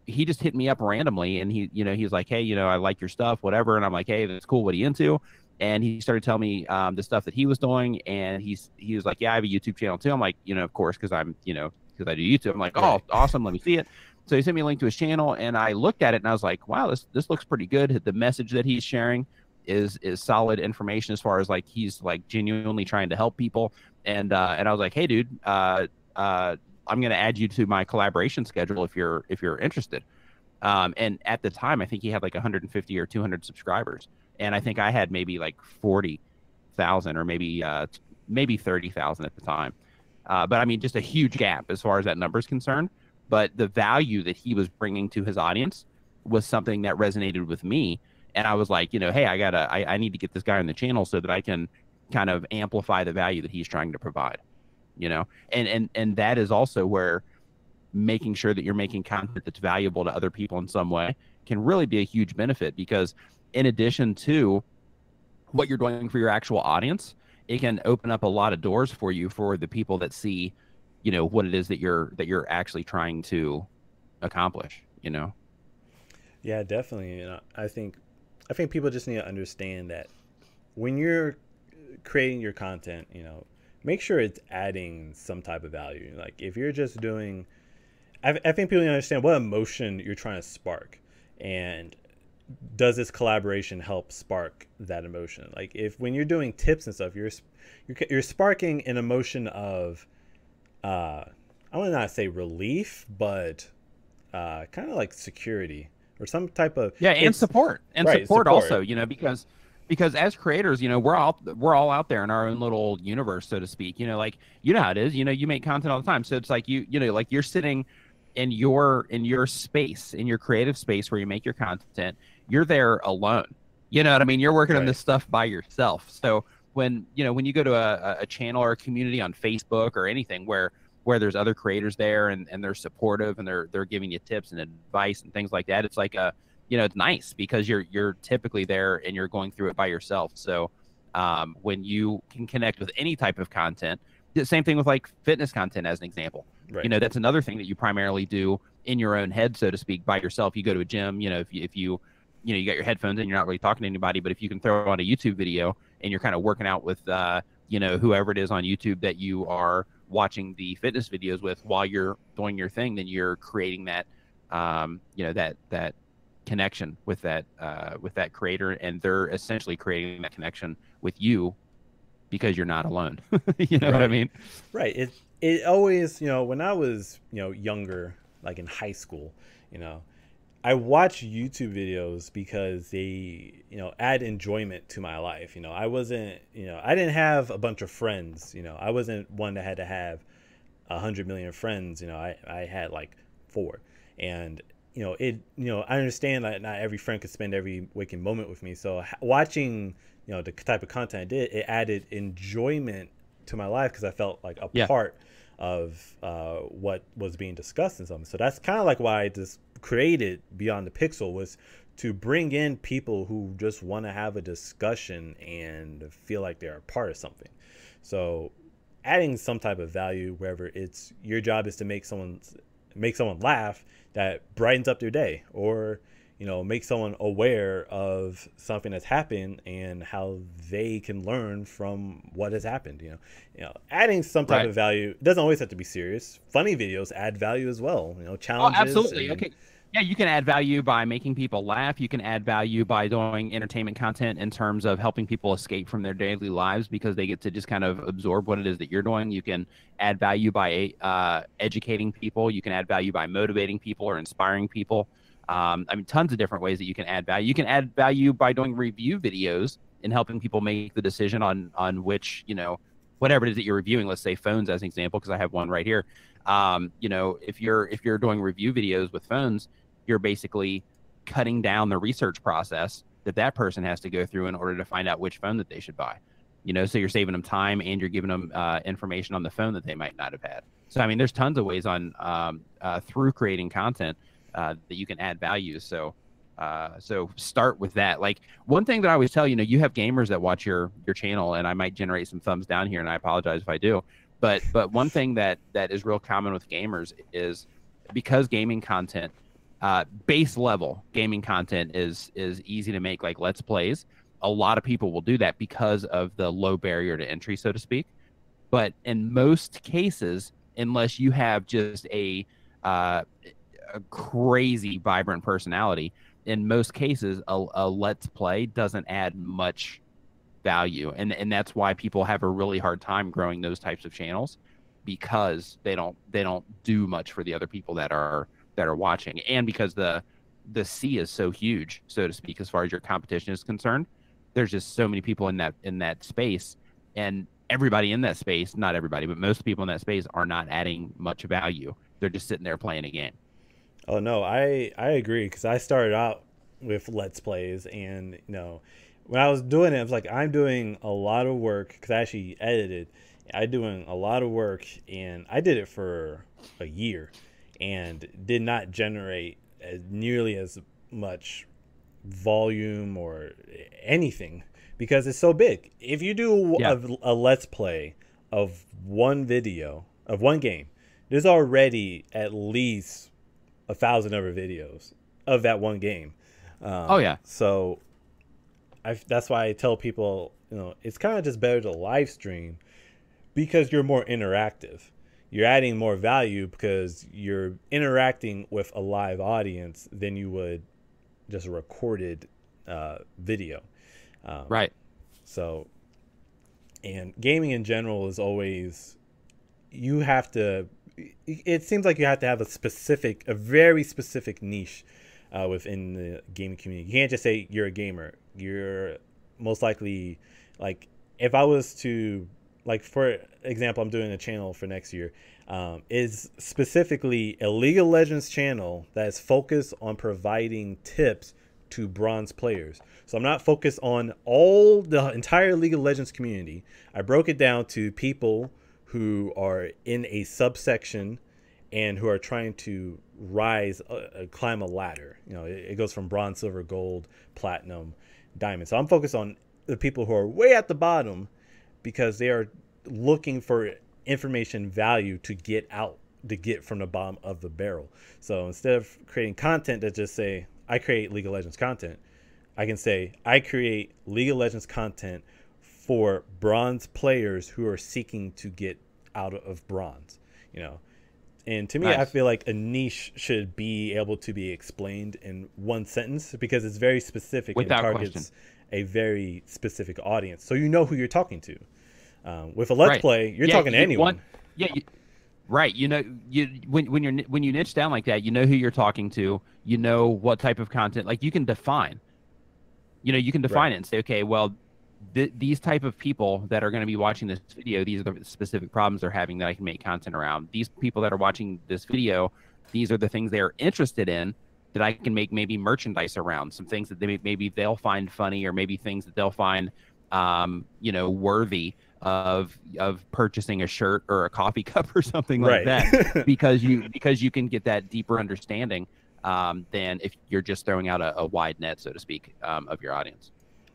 Speaker 2: he just hit me up randomly, and he's like, hey, I like your stuff, whatever. And I'm like, hey, that's cool. What are you into? And he started telling me the stuff that he was doing. And he was like, yeah, I have a YouTube channel too. I'm like, of course, because I do YouTube. I'm like, oh, awesome. Let me see it. So he sent me a link to his channel, and I looked at it, and I was like, wow, this looks pretty good. The message that he's sharing is solid information as far as like he's like genuinely trying to help people. And I was like, hey, dude, I'm going to add you to my collaboration schedule if you're interested. And at the time, I think he had like 150 or 200 subscribers, and I think I had maybe like 40,000 or maybe 30,000 at the time. But I mean, just a huge gap as far as that number is concerned. But the value that he was bringing to his audience was something that resonated with me. And I was like, hey, I need to get this guy on the channel so that I can kind of amplify the value that he's trying to provide, and that is also where making sure that you're making content that's valuable to other people in some way can really be a huge benefit, because in addition to what you're doing for your actual audience, it can open up a lot of doors for you for the people that see, what it is that you're actually trying to accomplish,
Speaker 1: Yeah, definitely. I think people just need to understand that when you're creating your content, make sure it's adding some type of value. Like if you're just doing, I think people need to understand what emotion you're trying to spark, and does this collaboration help spark that emotion? Like when you're doing tips and stuff, you're sparking an emotion of, I want to not say relief, but kind of like security or some type of
Speaker 2: and support also, because as creators, we're all out there in our own little universe, so to speak. Like how it is. You make content all the time, so it's like like you're sitting in your space, in your creative space where you make your content. You're there alone. You know what I mean? You're working on
Speaker 1: Right.
Speaker 2: this stuff by yourself. So when when you go to a channel or a community on Facebook or anything where there's other creators there and they're supportive and they're giving you tips and advice and things like that, it's like a it's nice because you're typically there and you're going through it by yourself. So when you can connect with any type of content, the same thing with like fitness content as an example.
Speaker 1: Right.
Speaker 2: That's another thing that you primarily do in your own head, so to speak, by yourself. You go to a gym, if you got your headphones in, you're not really talking to anybody, but if you can throw on a YouTube video and you're kind of working out with whoever it is on YouTube that you are watching the fitness videos with while you're doing your thing, then you're creating that that connection with that creator, and they're essentially creating that connection with you because you're not alone. You know what I
Speaker 1: Right.
Speaker 2: meyou
Speaker 1: Right. It always, when I was, younger, like in high school, you know, I watch YouTube videos because they, add enjoyment to my life. I wasn't, I didn't have a bunch of friends. I wasn't one that had to have 100 million friends. I had like four, and I understand that not every friend could spend every waking moment with me. So watching, the type of content I did, it added enjoyment to my life because I felt like a
Speaker 2: Yeah.
Speaker 1: part of what was being discussed in something. So that's kind of like why I just created Beyond the Pixel, was to bring in people who just want to have a discussion and feel like they're a part of something. So adding some type of value wherever it's your job is to make someone laugh, that brightens up their day, or make someone aware of something that's happened and how they can learn from what has happened. Adding some type
Speaker 2: Right.
Speaker 1: of value doesn't always have to be serious. Funny videos add value as well.
Speaker 2: Oh,
Speaker 1: Challenges
Speaker 2: absolutely.
Speaker 1: and
Speaker 2: Okay. Yeah, you can add value by making people laugh. You can add value by doing entertainment content in terms of helping people escape from their daily lives because they get to just kind of absorb what it is that you're doing. You can add value by educating people. You can add value by motivating people or inspiring people. I mean, tons of different ways that you can add value. You can add value by doing review videos and helping people make the decision on which, whatever it is that you're reviewing. Let's say phones as an example, because I have one right here. If you're doing review videos with phones, you're basically cutting down the research process that person has to go through in order to find out which phone that they should buy. So you're saving them time and you're giving them information on the phone that they might not have had. So I mean, there's tons of ways on through creating content that you can add value. So start with that. Like one thing that I always tell you have gamers that watch your channel, and I might generate some thumbs down here, and I apologize if I do. But one thing that is real common with gamers is because gaming content, base level gaming content is easy to make, like let's plays. A lot of people will do that because of the low barrier to entry, so to speak. But in most cases, unless you have just a crazy vibrant personality, in most cases, a let's play doesn't add much value, and that's why people have a really hard time growing those types of channels, because they don't do much for the other people that are watching, and because the sea is so huge, so to speak, as far as your competition is concerned. There's just so many people in that space, and everybody in that space, not everybody, but most people in that space are not adding much value. They're just sitting there playing a game.
Speaker 1: Oh no, I agree, because I started out with Let's Plays, and when I was doing it, I was like, I'm doing a lot of work because I actually edited. I doing a lot of work, and I did it for a year, and did not generate nearly as much volume or anything because it's so big. If you do
Speaker 2: Yeah.
Speaker 1: a Let's Play of one video of one game, there's already at least 1,000 other videos of that one game.
Speaker 2: Oh yeah.
Speaker 1: So that's why I tell people, it's kind of just better to live stream because you're more interactive. You're adding more value because you're interacting with a live audience than you would just a recorded video. Um,
Speaker 2: Right.
Speaker 1: so, and gaming in general is always, you have to, it seems like you have to have a very specific niche within the gaming community. You can't just say you're a gamer. You're most likely, like, if I was to, like, for example, I'm doing a channel for next year, is specifically a League of Legends channel that is focused on providing tips to bronze players. So I'm not focused on all the entire League of Legends community. I broke it down to people who are in a subsection and who are trying to rise, climb a ladder. You know, it goes from bronze, silver, gold, platinum, diamond. So I'm focused on the people who are way at the bottom because they are looking for information value to get out, to get from the bottom of the barrel. So instead of creating content that just say, I create League of Legends content, I can say, I create League of Legends content for bronze players who are seeking to get out of bronze, you know. And to me, nice. I feel like a niche should be able to be explained in one sentence because it's very specific
Speaker 2: without
Speaker 1: and targets
Speaker 2: question.
Speaker 1: A very specific audience. So you know who you're talking to. With a Let's Play, you're talking to anyone.
Speaker 2: Right. You know, when you niche down like that, you know who you're talking to. You know what type of content. Like you can define. You know, you can define it and say, okay, well, these type of people that are going to be watching this video, these are the specific problems they're having that I can make content around. These people that are watching this video, these are the things they are interested in that I can make maybe merchandise around. Some things that maybe they'll find funny, or maybe things that they'll find, you know, worthy of purchasing a shirt or a coffee cup or something like that, because you can get that deeper understanding than if you're just throwing out a wide net, so to speak, of your audience.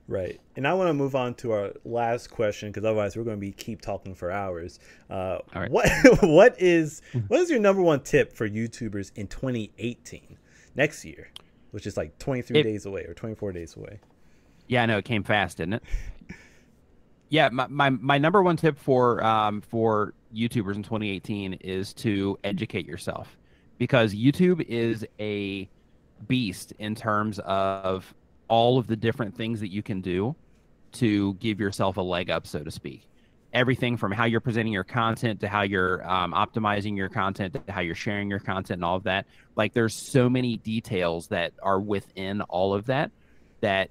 Speaker 1: Right. And I want to move on to our last question because otherwise we're going to keep talking for hours.
Speaker 2: All right.
Speaker 1: What is your number one tip for YouTubers in 2018, next year, which is like 23 days away or 24 days away?
Speaker 2: Yeah, I know, it came fast, didn't it? Yeah, my number one tip for YouTubers in 2018 is to educate yourself, because YouTube is a beast in terms of all of the different things that you can do to give yourself a leg up, so to speak. Everything from how you're presenting your content to how you're optimizing your content to how you're sharing your content and all of that. Like, there's so many details that are within all of that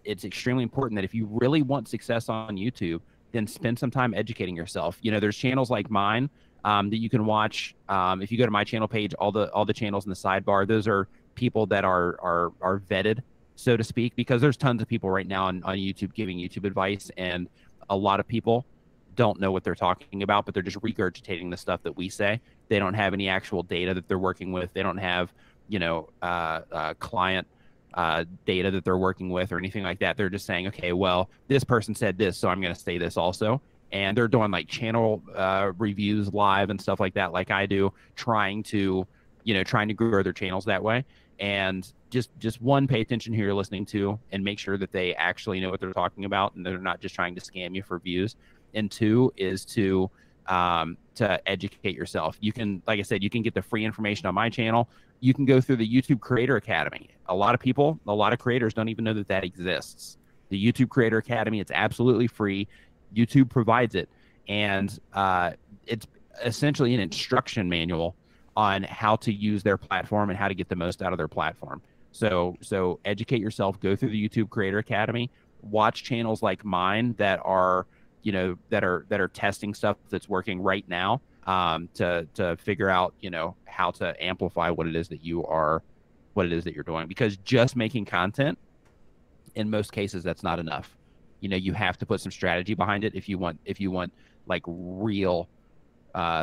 Speaker 2: it's extremely important that if you really want success on YouTube, then spend some time educating yourself. You know, there's channels like mine that you can watch. If you go to my channel page, all the channels in the sidebar, those are people that are vetted, so to speak, because there's tons of people right now on YouTube giving YouTube advice, and a lot of people don't know what they're talking about, but they're just regurgitating the stuff that we say. They don't have any actual data that they're working with. They don't have, you know, client data that they're working with or anything like that. They're just saying, okay, well, this person said this, so I'm going to say this also. And they're doing like channel reviews live and stuff like that, like I do, trying to grow their channels that way. And just one, pay attention who you're listening to and make sure that they actually know what they're talking about and they're not just trying to scam you for views. And two is to educate yourself. You can, like I said, you can get the free information on my channel. You can go through the YouTube Creator Academy. A lot of creators don't even know that exists. The YouTube Creator Academy, it's absolutely free. YouTube provides it. And it's essentially an instruction manual on how to use their platform and how to get the most out of their platform. So educate yourself, go through the YouTube Creator Academy, watch channels like mine that are, you know, that are testing stuff that's working right now, to figure out, you know, how to amplify what it is that you're doing. Because just making content, in most cases, that's not enough. You know, you have to put some strategy behind it if you want like real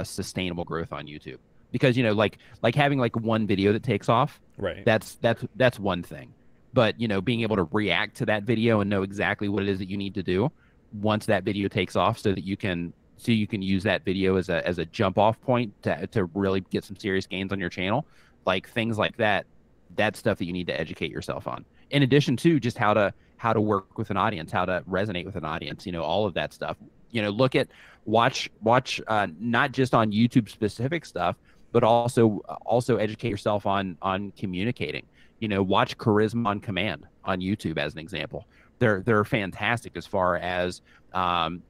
Speaker 2: sustainable growth on YouTube. Because, you know, like having like one video that takes off,
Speaker 1: right?
Speaker 2: That's one thing. But, you know, being able to react to that video and know exactly what it is that you need to do once that video takes off, so that you can use that video as a jump off point to really get some serious gains on your channel. Like things like that, that's stuff that you need to educate yourself on. In addition to just how to work with an audience, how to resonate with an audience, you know, all of that stuff. You know, watch not just on YouTube specific stuff, but also educate yourself on communicating. You know, watch Charisma on Command on YouTube as an example. They're fantastic as far as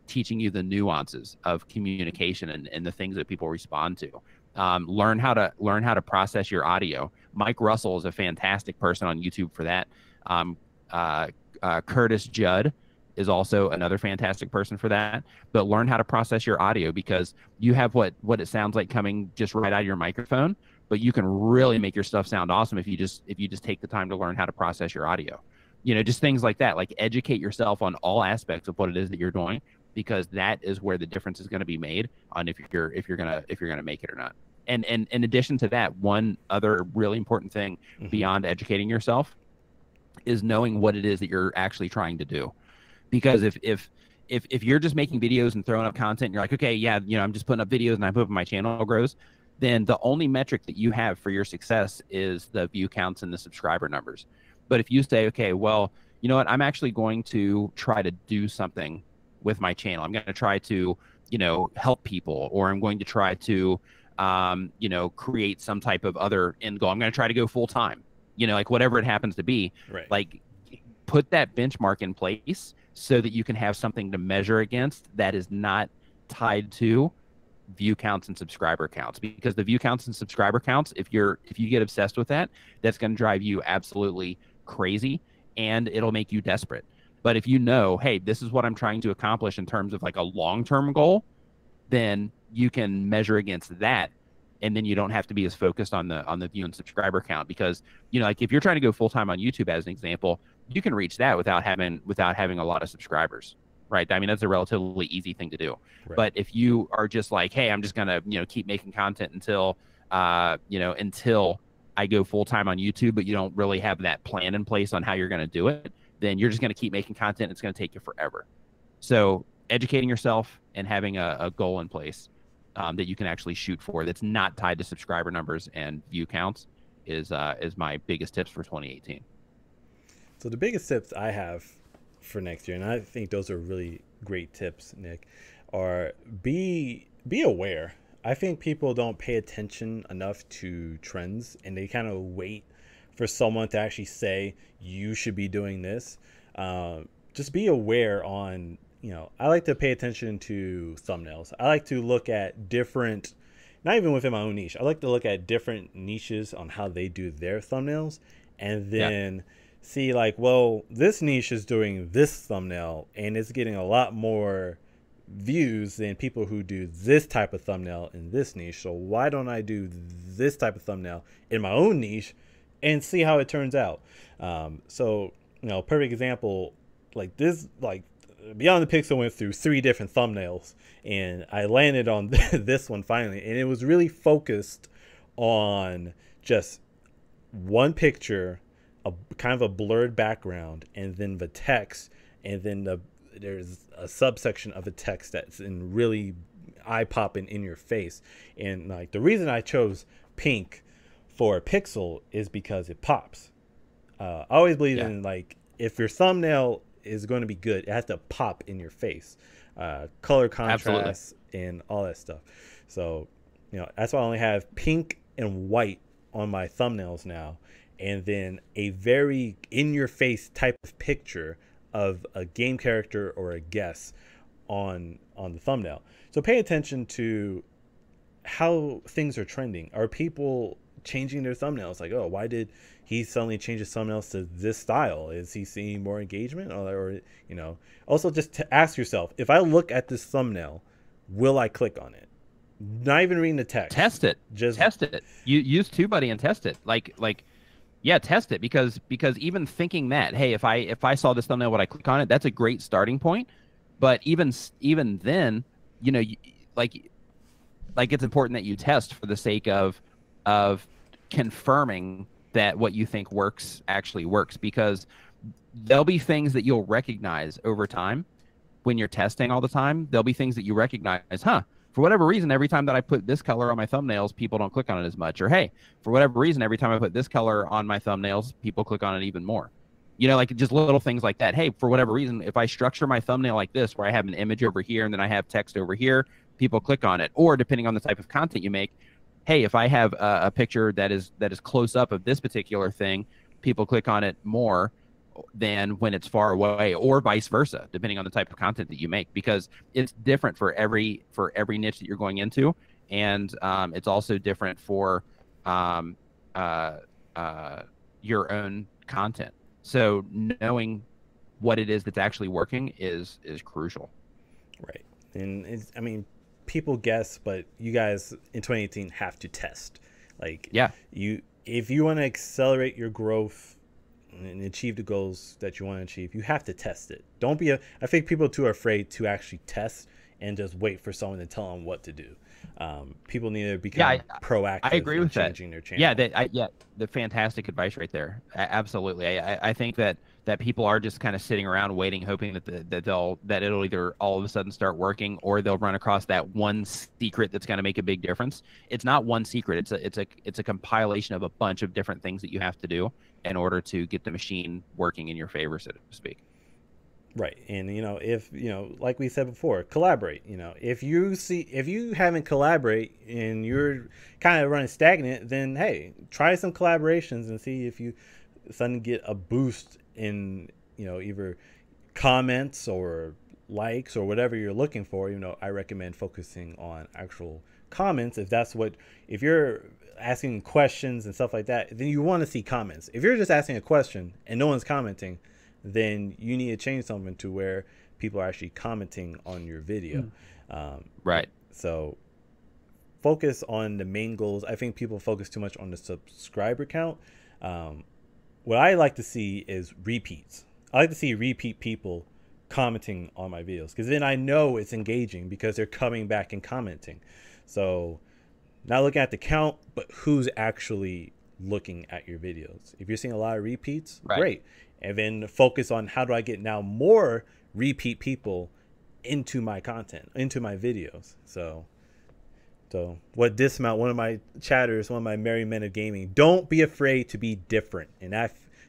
Speaker 2: teaching you the nuances of communication and the things that people respond to. Learn how to process your audio. Mike Russell is a fantastic person on YouTube for that. Curtis Judd is also another fantastic person for that. But learn how to process your audio, because you have what it sounds like coming just right out of your microphone, but you can really make your stuff sound awesome if you just take the time to learn how to process your audio. Just things like that. Like educate yourself on all aspects of what it is that you're doing, because that is where the difference is going to be made on if you're gonna make it or not. And in addition to that, one other really important thing
Speaker 1: Hmm.
Speaker 2: beyond educating yourself is knowing what it is that you're actually trying to do. Because if you're just making videos and throwing up content and you're like, okay, yeah, I'm just putting up videos and I hope my channel grows, then the only metric that you have for your success is the view counts and the subscriber numbers. But if you say, okay, well, you know what, I'm actually going to try to do something with my channel. I'm going to try to, help people, or I'm going to try to, create some type of other end goal. I'm going to try to go full time, like whatever it happens to be,
Speaker 1: Right.
Speaker 2: like put that benchmark in place so that you can have something to measure against that is not tied to view counts and subscriber counts. Because the view counts and subscriber counts, if you get obsessed with that, that's going to drive you absolutely crazy, and it'll make you desperate. But if you know, hey, this is what I'm trying to accomplish in terms of like a long-term goal, then you can measure against that, and then you don't have to be as focused on the view and subscriber count. Because like if you're trying to go full-time on YouTube as an example, you can reach that without having a lot of subscribers, right? I mean, that's a relatively easy thing to do.
Speaker 1: Right.
Speaker 2: But if you are just like, hey, I'm just gonna keep making content until until I go full-time on YouTube, but you don't really have that plan in place on how you're going to do it, then you're just going to keep making content. It's going to take you forever. So educating yourself and having a goal in place that you can actually shoot for, that's not tied to subscriber numbers and view counts, is my biggest tips for 2018.
Speaker 1: So the biggest tips I have for next year, and I think those are really great tips, Nick, are be aware. I think people don't pay attention enough to trends, and they kind of wait for someone to actually say you should be doing this. Just be aware on. I like to pay attention to thumbnails. I like to look at different, not even within my own niche. I like to look at different niches on how they do their thumbnails, and
Speaker 2: Yeah,
Speaker 1: then see like, well, this niche is doing this thumbnail and it's getting a lot more views than people who do this type of thumbnail in this niche. So why don't I do this type of thumbnail in my own niche and see how it turns out? So perfect example, like this, like Beyond the Pixel went through 3 different thumbnails, and I landed on this one finally, and it was really focused on just one picture, a kind of a blurred background, and then the text, and then there's a subsection of a text that's in really eye popping in your face. And like the reason I chose pink for a pixel is because it pops. I always believe
Speaker 2: yeah,
Speaker 1: in, like, if your thumbnail is going to be good, it has to pop in your face. Color
Speaker 2: absolutely.
Speaker 1: contrast and all that stuff. So that's why I only have pink and white on my thumbnails now, and then a very in your face type of picture of a game character or a guest on the thumbnail. So pay attention to how things are trending. Are people changing their thumbnails? Like, oh, why did he suddenly change his thumbnails to this style? Is he seeing more engagement? Also just to ask yourself, if I look at this thumbnail, will I click on it? Not even reading the text.
Speaker 2: Test it.
Speaker 1: Just
Speaker 2: Test it. You use TubeBuddy and test it. Yeah, test it, because even thinking that, hey, if I saw this thumbnail, would I click on it? That's a great starting point. But even then, you know, you, like it's important that you test for the sake of confirming that what you think works actually works, because there'll be things that you'll recognize over time when you're testing all the time. There'll be things that you recognize, huh? For whatever reason, every time that I put this color on my thumbnails, people don't click on it as much. Or hey, for whatever reason, every time I put this color on my thumbnails, people click on it even more. Like just little things like that. Hey, for whatever reason, if I structure my thumbnail like this, where I have an image over here and then I have text over here, people click on it. Or depending on the type of content you make, hey, if I have a picture that is close up of this particular thing, people click on it more than when it's far away, or vice versa, depending on the type of content that you make, because it's different for every niche that you're going into. And it's also different for um, uh, your own content. So knowing what it is that's actually working is crucial.
Speaker 1: right. And I mean, people guess, but you guys in 2018 have to test. Like,
Speaker 2: Yeah,
Speaker 1: if you want to accelerate your growth, and achieve the goals that you want to achieve, you have to test it. Don't be I think people are too afraid to actually test and just wait for someone to tell them what to do. People need to
Speaker 2: Yeah,
Speaker 1: become
Speaker 2: I
Speaker 1: proactive
Speaker 2: agree
Speaker 1: in
Speaker 2: with that.
Speaker 1: changing their
Speaker 2: Yeah,
Speaker 1: channel.
Speaker 2: the fantastic advice right there. Absolutely. I think that people are just kind of sitting around waiting, hoping that it'll either all of a sudden start working, or they'll run across that one secret that's going to make a big difference. It's not one secret. It's a compilation of a bunch of different things that you have to do in order to get the machine working in your favor, so to speak.
Speaker 1: Right. And if like we said before, collaborate. If you haven't collaborate and you're kind of running stagnant, then hey, try some collaborations and see if you suddenly get a boost in either comments or likes or whatever you're looking for. I recommend focusing on actual comments. If you're asking questions and stuff like that, then you want to see comments. If you're just asking a question and no one's commenting, then you need to change something to where people are actually commenting on your video. Um,
Speaker 2: Right.
Speaker 1: so focus on the main goals. I think people focus too much on the subscriber count. Um, what I like to see is repeats. I like to see repeat people commenting on my videos, because then I know it's engaging because they're coming back and commenting. So not looking at the count, but who's actually looking at your videos. If you're seeing a lot of repeats,
Speaker 2: Right.
Speaker 1: great. And then focus on how do I get now more repeat people into my content, into my videos. So what dismount, one of my chatters, one of my merry men of gaming, don't be afraid to be different. And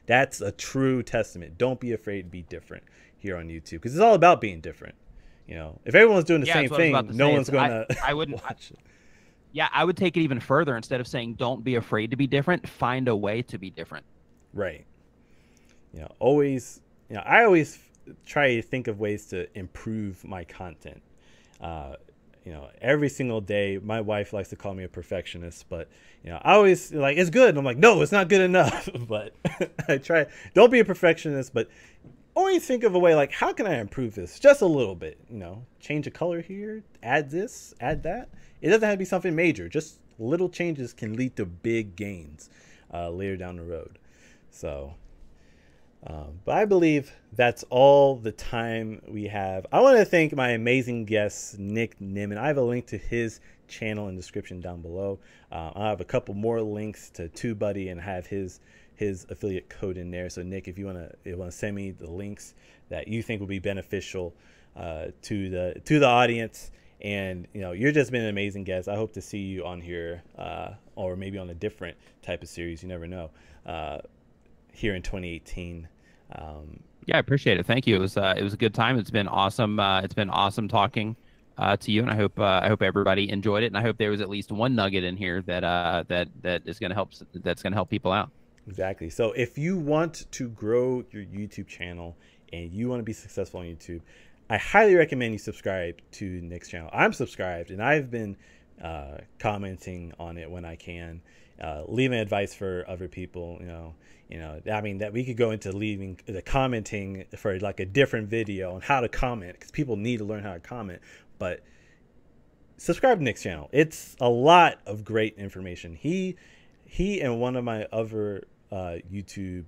Speaker 1: that's a true testament. Don't be afraid to be different here on YouTube, because it's all about being different. If everyone's doing the
Speaker 2: Yeah,
Speaker 1: same
Speaker 2: that's what I was about
Speaker 1: thing,
Speaker 2: to
Speaker 1: no
Speaker 2: say.
Speaker 1: one's going to
Speaker 2: I wouldn't.
Speaker 1: watch it.
Speaker 2: Yeah, I would take it even further. Instead of saying don't be afraid to be different, find a way to be different.
Speaker 1: Right. Always, I always try to think of ways to improve my content. Every single day, my wife likes to call me a perfectionist, but, I always like, it's good. And I'm like, no, it's not good enough. But I try, don't be a perfectionist, but always think of a way, like, how can I improve this just a little bit? Change a color here, add this, add that. It doesn't have to be something major. Just little changes can lead to big gains later down the road. So, but I believe that's all the time we have. I want to thank my amazing guest, Nick Nimmin. I have a link to his channel in the description down below. I have a couple more links to Tubebuddy and have his affiliate code in there. So Nick, if you want to send me the links that you think will be beneficial to the audience. And you're just been an amazing guest. I hope to see you on here, or maybe on a different type of series. You never know. Here in 2018.
Speaker 2: Yeah, I appreciate it. Thank you. It was a good time. It's been awesome. It's been awesome talking to you, and I hope everybody enjoyed it. And I hope there was at least one nugget in here that is going to help. That's going to help people out.
Speaker 1: Exactly. So if you want to grow your YouTube channel and you want to be successful on YouTube, I highly recommend you subscribe to Nick's channel. I'm subscribed, and I've been commenting on it when I can, leaving advice for other people. I mean, that we could go into leaving the commenting for like a different video on how to comment, because people need to learn how to comment. But subscribe to Nick's channel. It's a lot of great information. He and one of my other YouTube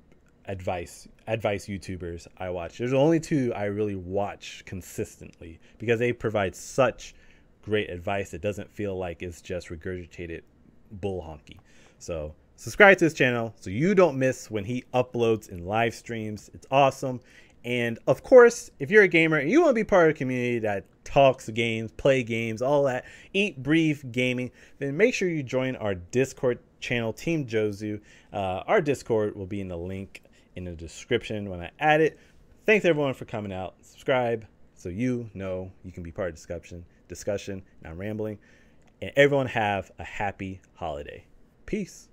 Speaker 1: advice YouTubers I watch. There's only two I really watch consistently, because they provide such great advice. It doesn't feel like it's just regurgitated bull honky. So subscribe to his channel so you don't miss when he uploads in live streams. It's awesome. And of course, if you're a gamer and you want to be part of a community that talks games, play games, all that, eat, breathe gaming, then make sure you join our Discord channel, Team Jozu. Our Discord will be in the link in the description when I add it. Thanks everyone for coming out. Subscribe so you know you can be part of discussion. And I'm rambling. And everyone have a happy holiday. Peace.